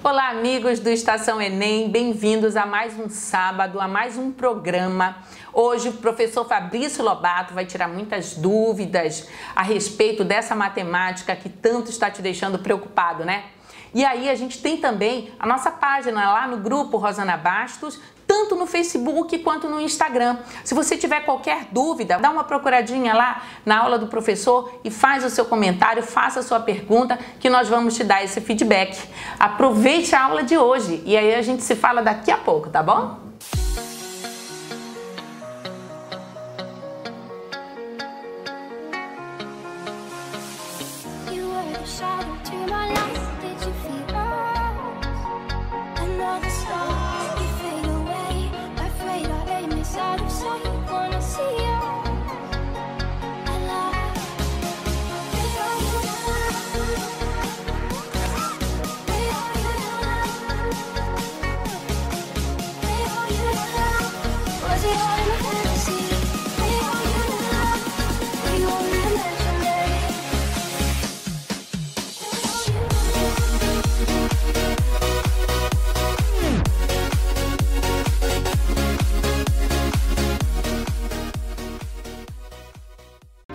Olá, amigos do Estação Enem, bem-vindos a mais um sábado, a mais um programa. Hoje o professor Fabrício Lobato vai tirar muitas dúvidas a respeito dessa matemática que tanto está te deixando preocupado, né? E aí a gente tem também a nossa página lá no grupo Rosana Bastos, tanto no Facebook quanto no Instagram. Se você tiver qualquer dúvida, dá uma procuradinha lá na aula do professor e faz o seu comentário, faça a sua pergunta, que nós vamos te dar esse feedback. Aproveite a aula de hoje e aí a gente se fala daqui a pouco, tá bom?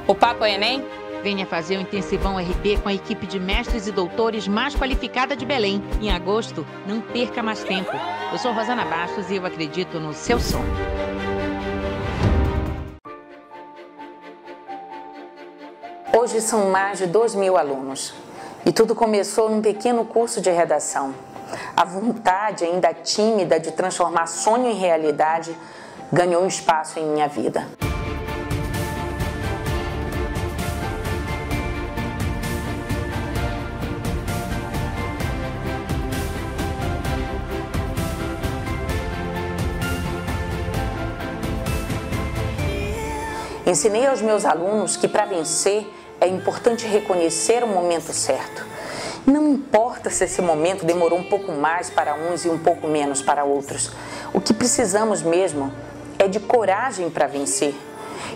O Papo Enem? Venha fazer o Intensivão RP com a equipe de mestres e doutores mais qualificada de Belém. Em agosto, não perca mais tempo. Eu sou Rosana Bastos e eu acredito no seu sonho. Hoje são mais de 2.000 alunos. E tudo começou num pequeno curso de redação. A vontade, ainda tímida, de transformar sonho em realidade ganhou um espaço em minha vida. Ensinei aos meus alunos que para vencer é importante reconhecer o momento certo. Não importa se esse momento demorou um pouco mais para uns e um pouco menos para outros. O que precisamos mesmo é de coragem para vencer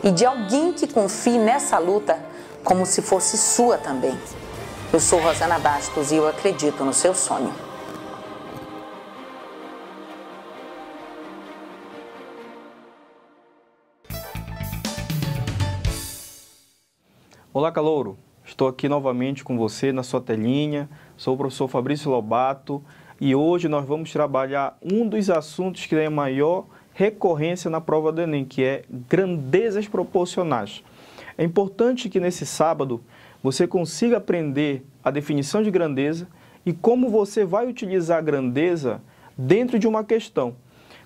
e de alguém que confie nessa luta como se fosse sua também. Eu sou Rosana Bastos e eu acredito no seu sonho. Olá, calouro! Estou aqui novamente com você na sua telinha. Sou o professor Fabrício Lobato e hoje nós vamos trabalhar um dos assuntos que tem a maior recorrência na prova do Enem, que é grandezas proporcionais. É importante que nesse sábado você consiga aprender a definição de grandeza e como você vai utilizar a grandeza dentro de uma questão.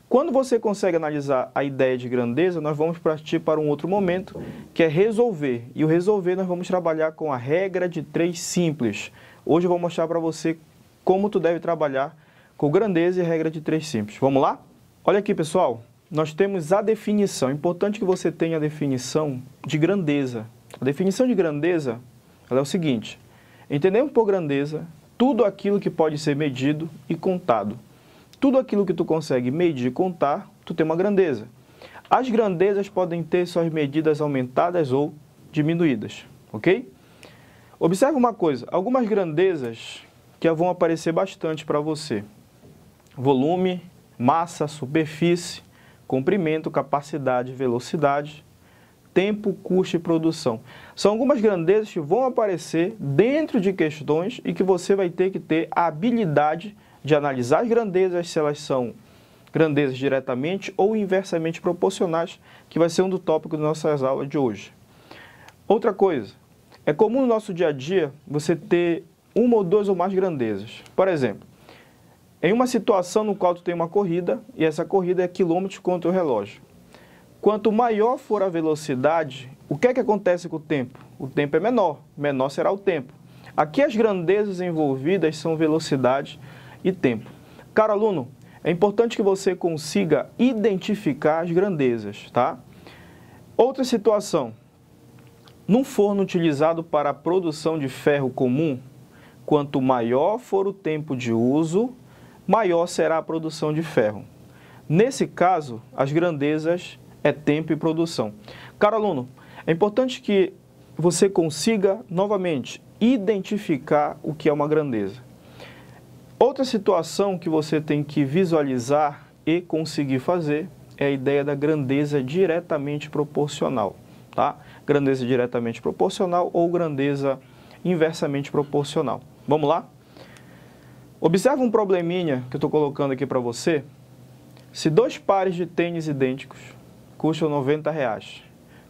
Quando você consegue analisar a ideia de grandeza, nós vamos partir para um outro momento, que é resolver. E o resolver nós vamos trabalhar com a regra de 3 simples. Hoje eu vou mostrar para você como tu deve trabalhar com grandeza e regra de 3 simples. Vamos lá? Olha aqui, pessoal. Nós temos a definição. É importante que você tenha a definição de grandeza. A definição de grandeza ela é o seguinte. Entendemos por grandeza tudo aquilo que pode ser medido e contado. Tudo aquilo que tu consegue medir e contar, tu tem uma grandeza. As grandezas podem ter suas medidas aumentadas ou diminuídas, ok? Observe uma coisa, algumas grandezas que vão aparecer bastante para você. Volume, massa, superfície, comprimento, capacidade, velocidade, tempo, custo e produção. São algumas grandezas que vão aparecer dentro de questões e que você vai ter que ter a habilidade de analisar as grandezas, se elas são grandezas diretamente ou inversamente proporcionais, que vai ser um dos tópicos das nossas aulas de hoje. Outra coisa, é comum no nosso dia a dia você ter uma ou 2 ou mais grandezas. Por exemplo, em uma situação no qual tu tem uma corrida, e essa corrida é quilômetros contra o relógio. Quanto maior for a velocidade, o que é que acontece com o tempo? O tempo é menor, menor será o tempo. Aqui as grandezas envolvidas são velocidade e tempo. Caro aluno, é importante que você consiga identificar as grandezas, tá? Outra situação, num forno utilizado para a produção de ferro comum, quanto maior for o tempo de uso, maior será a produção de ferro. Nesse caso, as grandezas é tempo e produção. Caro aluno, é importante que você consiga, novamente, identificar o que é uma grandeza. Outra situação que você tem que visualizar e conseguir fazer é a ideia da grandeza diretamente proporcional, tá? Grandeza diretamente proporcional ou grandeza inversamente proporcional. Vamos lá? Observa um probleminha que eu estou colocando aqui para você. Se 2 pares de tênis idênticos custam R$90,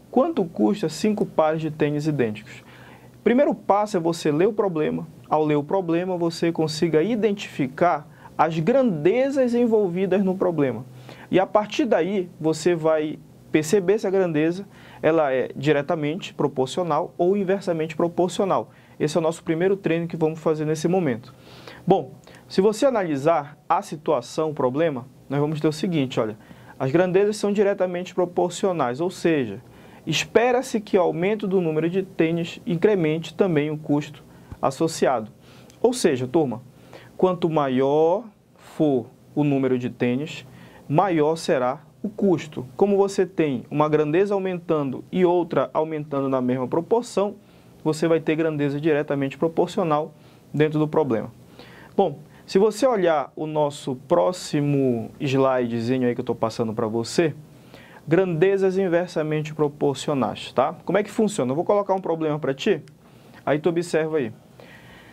quanto custa 5 pares de tênis idênticos? Primeiro passo é você ler o problema. Ao ler o problema, você consiga identificar as grandezas envolvidas no problema. E a partir daí, você vai perceber se a grandeza ela é diretamente proporcional ou inversamente proporcional. Esse é o nosso primeiro treino que vamos fazer nesse momento. Bom, se você analisar a situação, o problema, nós vamos ter o seguinte, olha, as grandezas são diretamente proporcionais, ou seja, espera-se que o aumento do número de tênis incremente também o custo associado. Ou seja, turma, quanto maior for o número de tênis, maior será o custo. Como você tem uma grandeza aumentando e outra aumentando na mesma proporção, você vai ter grandeza diretamente proporcional dentro do problema. Bom, se você olhar o nosso próximo slidezinho aí que eu estou passando para você, grandezas inversamente proporcionais, tá? Como é que funciona? Eu vou colocar um problema para ti, aí tu observa aí.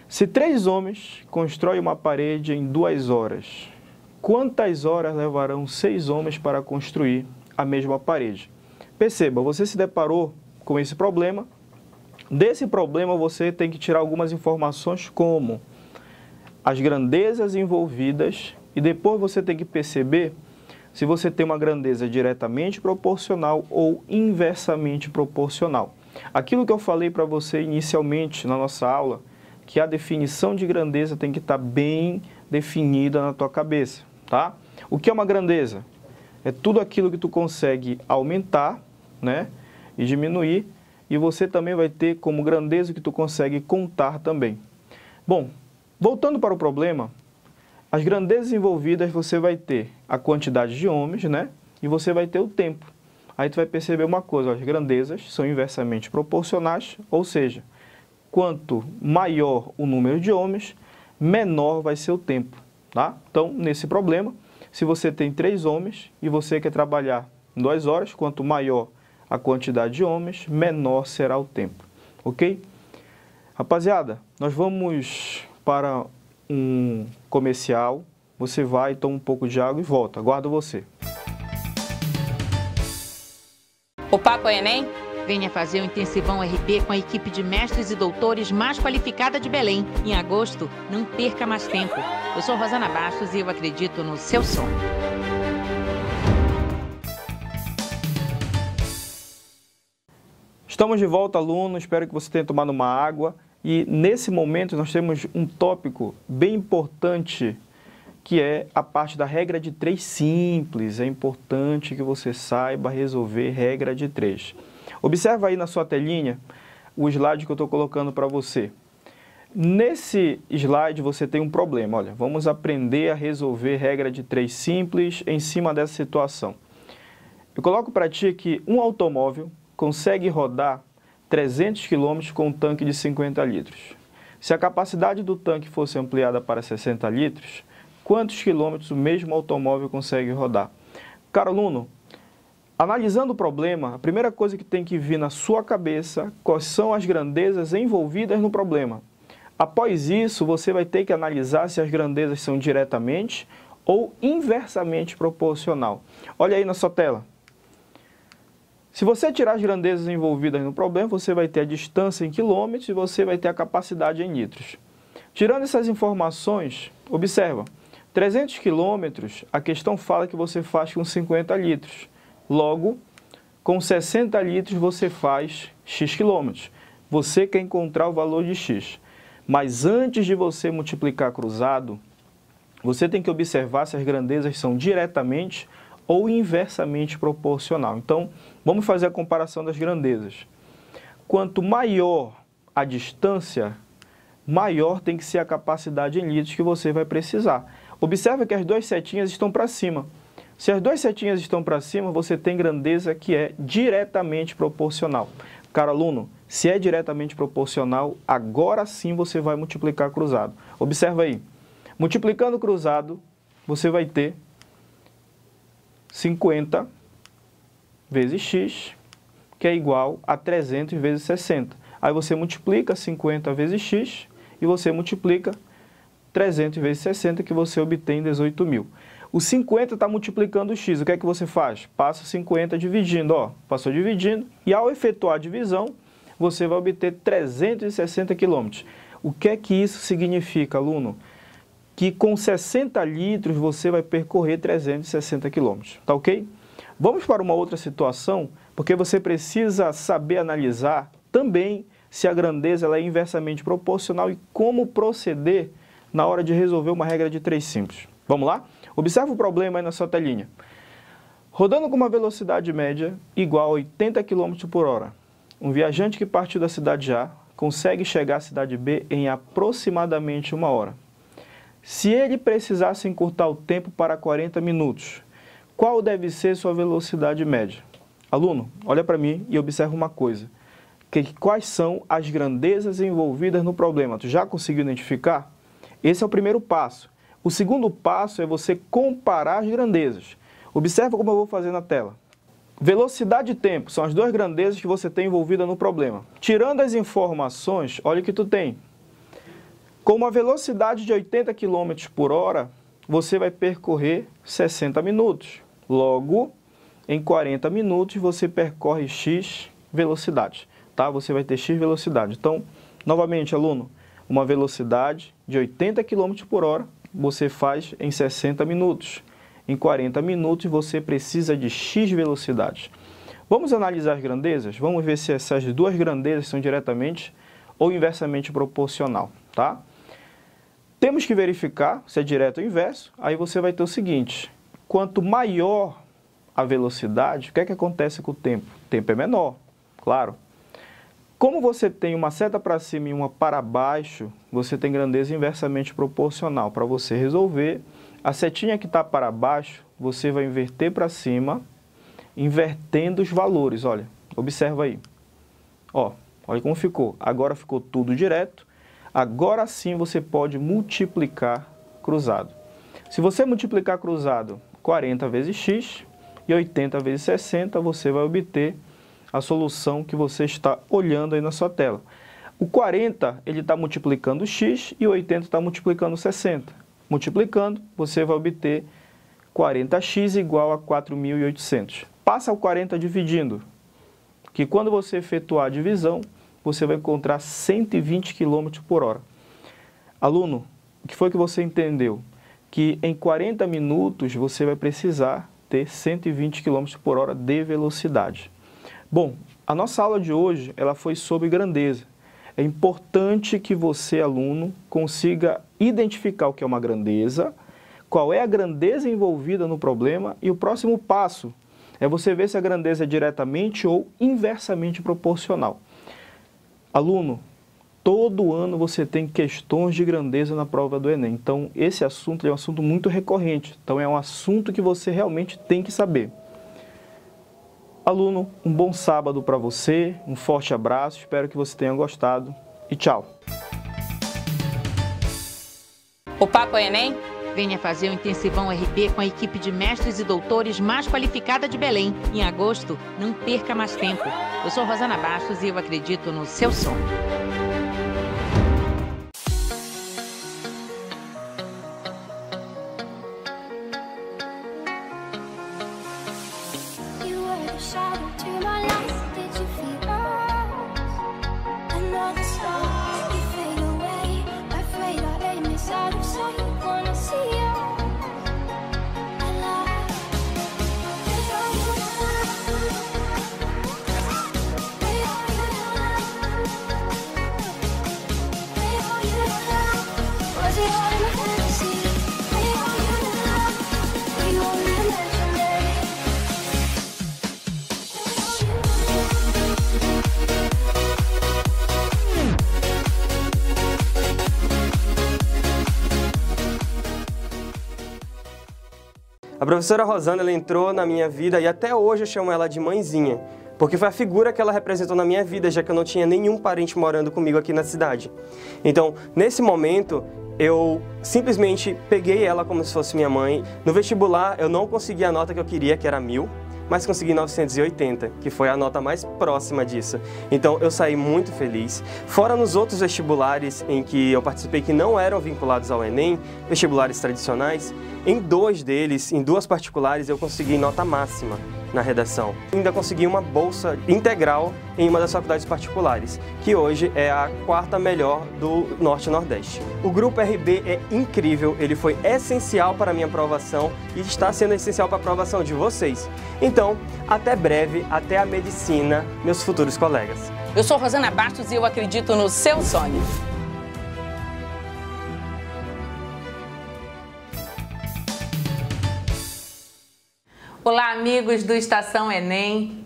Se 3 homens constroem uma parede em 2 horas, quantas horas levarão 6 homens para construir a mesma parede? Perceba, você se deparou com esse problema. Desse problema você tem que tirar algumas informações como as grandezas envolvidas e depois você tem que perceber se você tem uma grandeza diretamente proporcional ou inversamente proporcional. Aquilo que eu falei para você inicialmente na nossa aula, que a definição de grandeza tem que estar bem definida na tua cabeça, tá? O que é uma grandeza? É tudo aquilo que tu consegue aumentar, né, e diminuir, e você também vai ter como grandeza o que tu consegue contar também. Bom, voltando para o problema, as grandezas envolvidas você vai ter a quantidade de homens, né, e você vai ter o tempo. Aí tu vai perceber uma coisa, as grandezas são inversamente proporcionais, ou seja, quanto maior o número de homens, menor vai ser o tempo, tá? Então, nesse problema, se você tem 3 homens e você quer trabalhar em 2 horas, quanto maior a quantidade de homens, menor será o tempo, ok? Rapaziada, nós vamos para um comercial, você vai, toma um pouco de água e volta, aguardo você. O Papo Enem? Venha fazer o Intensivão RP com a equipe de mestres e doutores mais qualificada de Belém. Em agosto, não perca mais tempo. Eu sou Rosana Bastos e eu acredito no seu sonho. Estamos de volta, aluno. Espero que você tenha tomado uma água. E nesse momento nós temos um tópico bem importante, que é a parte da regra de 3 simples. É importante que você saiba resolver regra de 3. Observa aí na sua telinha o slide que eu estou colocando para você. Nesse slide você tem um problema. Olha, vamos aprender a resolver regra de 3 simples em cima dessa situação. Eu coloco para ti que um automóvel consegue rodar 300 km com um tanque de 50 litros. Se a capacidade do tanque fosse ampliada para 60 litros, quantos quilômetros o mesmo automóvel consegue rodar? Caro aluno, analisando o problema, a primeira coisa que tem que vir na sua cabeça, quais são as grandezas envolvidas no problema. Após isso, você vai ter que analisar se as grandezas são diretamente ou inversamente proporcional. Olha aí na sua tela. Se você tirar as grandezas envolvidas no problema, você vai ter a distância em quilômetros e você vai ter a capacidade em litros. Tirando essas informações, observa, 300 quilômetros, a questão fala que você faz com 50 litros. Logo, com 60 litros você faz X quilômetros. Você quer encontrar o valor de X. Mas antes de você multiplicar cruzado, você tem que observar se as grandezas são diretamente ou inversamente proporcional. Então, vamos fazer a comparação das grandezas. Quanto maior a distância, maior tem que ser a capacidade em litros que você vai precisar. Observa que as 2 setinhas estão para cima. Se as 2 setinhas estão para cima, você tem grandeza que é diretamente proporcional. Caro aluno, se é diretamente proporcional, agora sim você vai multiplicar cruzado. Observa aí. Multiplicando cruzado, você vai ter 50 vezes x, que é igual a 300 vezes 60. Aí você multiplica 50 vezes x e você multiplica 300 vezes 60, que você obtém 18.000. O 50 está multiplicando o x. O que é que você faz? Passa 50 dividindo. Ó, passou dividindo. E ao efetuar a divisão, você vai obter 360 km. O que é que isso significa, aluno? Que com 60 litros você vai percorrer 360 km. Tá ok? Vamos para uma outra situação, porque você precisa saber analisar também se a grandeza ela é inversamente proporcional e como proceder na hora de resolver uma regra de 3 simples. Vamos lá? Observe o problema aí na sua telinha. Rodando com uma velocidade média igual a 80 km por hora, um viajante que partiu da cidade A consegue chegar à cidade B em aproximadamente 1 hora. Se ele precisasse encurtar o tempo para 40 minutos, qual deve ser sua velocidade média? Aluno, olha para mim e observa uma coisa. Quais são as grandezas envolvidas no problema? Tu já conseguiu identificar? Esse é o primeiro passo. O segundo passo é você comparar as grandezas. Observa como eu vou fazer na tela. Velocidade e tempo são as duas grandezas que você tem envolvida no problema. Tirando as informações, olha o que tu tem. Com uma velocidade de 80 km por hora, você vai percorrer 60 minutos. Logo, em 40 minutos, você percorre x velocidade. Tá? Você vai ter x velocidade. Então, novamente, aluno, uma velocidade de 80 km por hora, você faz em 60 minutos. Em 40 minutos, você precisa de x velocidade. Vamos analisar as grandezas? Vamos ver se essas duas grandezas são diretamente ou inversamente proporcional. Tá? Temos que verificar se é direto ou inverso. Aí você vai ter o seguinte: quanto maior a velocidade, o que é que acontece com o tempo? O tempo é menor, claro. Como você tem uma seta para cima e uma para baixo, você tem grandeza inversamente proporcional. Para você resolver, a setinha que está para baixo, você vai inverter para cima, invertendo os valores. Olha, observa aí. Ó, olha como ficou. Agora ficou tudo direto. Agora sim você pode multiplicar cruzado. Se você multiplicar cruzado 40 vezes x e 80 vezes 60, você vai obter a solução que você está olhando aí na sua tela. O 40, ele está multiplicando x e o 80 está multiplicando 60. Multiplicando, você vai obter 40x igual a 4.800. Passa o 40 dividindo, que quando você efetuar a divisão, você vai encontrar 120 km por hora. Aluno, o que foi que você entendeu? Que em 40 minutos você vai precisar ter 120 km por hora de velocidade. Bom, a nossa aula de hoje ela foi sobre grandeza. É importante que você, aluno, consiga identificar o que é uma grandeza, qual é a grandeza envolvida no problema e o próximo passo é você ver se a grandeza é diretamente ou inversamente proporcional. Aluno, todo ano você tem questões de grandeza na prova do Enem. Então, esse assunto é um assunto muito recorrente. Então, é um assunto que você realmente tem que saber. Aluno, um bom sábado para você, um forte abraço, espero que você tenha gostado e tchau! O Papo Enem? Venha fazer o Intensivão RP com a equipe de mestres e doutores mais qualificada de Belém. Em agosto, não perca mais tempo. Eu sou Rosana Bastos e eu acredito no seu sonho. A professora Rosana, ela entrou na minha vida e até hoje eu chamo ela de mãezinha, porque foi a figura que ela representou na minha vida, já que eu não tinha nenhum parente morando comigo aqui na cidade. Então, nesse momento, eu simplesmente peguei ela como se fosse minha mãe. No vestibular eu não consegui a nota que eu queria, que era 1000, mas consegui 980, que foi a nota mais próxima disso. Então eu saí muito feliz. Fora nos outros vestibulares em que eu participei que não eram vinculados ao Enem, vestibulares tradicionais, em 2 deles, em 2 particulares, eu consegui nota máxima na redação. Ainda consegui uma bolsa integral em uma das faculdades particulares, que hoje é a 4ª melhor do Norte e Nordeste. O Grupo RB é incrível, ele foi essencial para a minha aprovação e está sendo essencial para a aprovação de vocês. Então, até breve, até a medicina, meus futuros colegas. Eu sou Rosana Bastos e eu acredito no seu sonho. Olá, amigos do Estação Enem.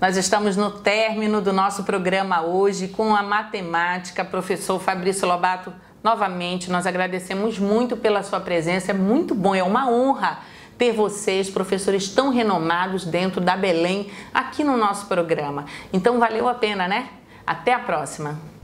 Nós estamos no término do nosso programa hoje com a matemática, professor Fabrício Lobato. Novamente, nós agradecemos muito pela sua presença, é muito bom, é uma honra ter vocês, professores tão renomados dentro da Belém, aqui no nosso programa. Então, valeu a pena, né? Até a próxima!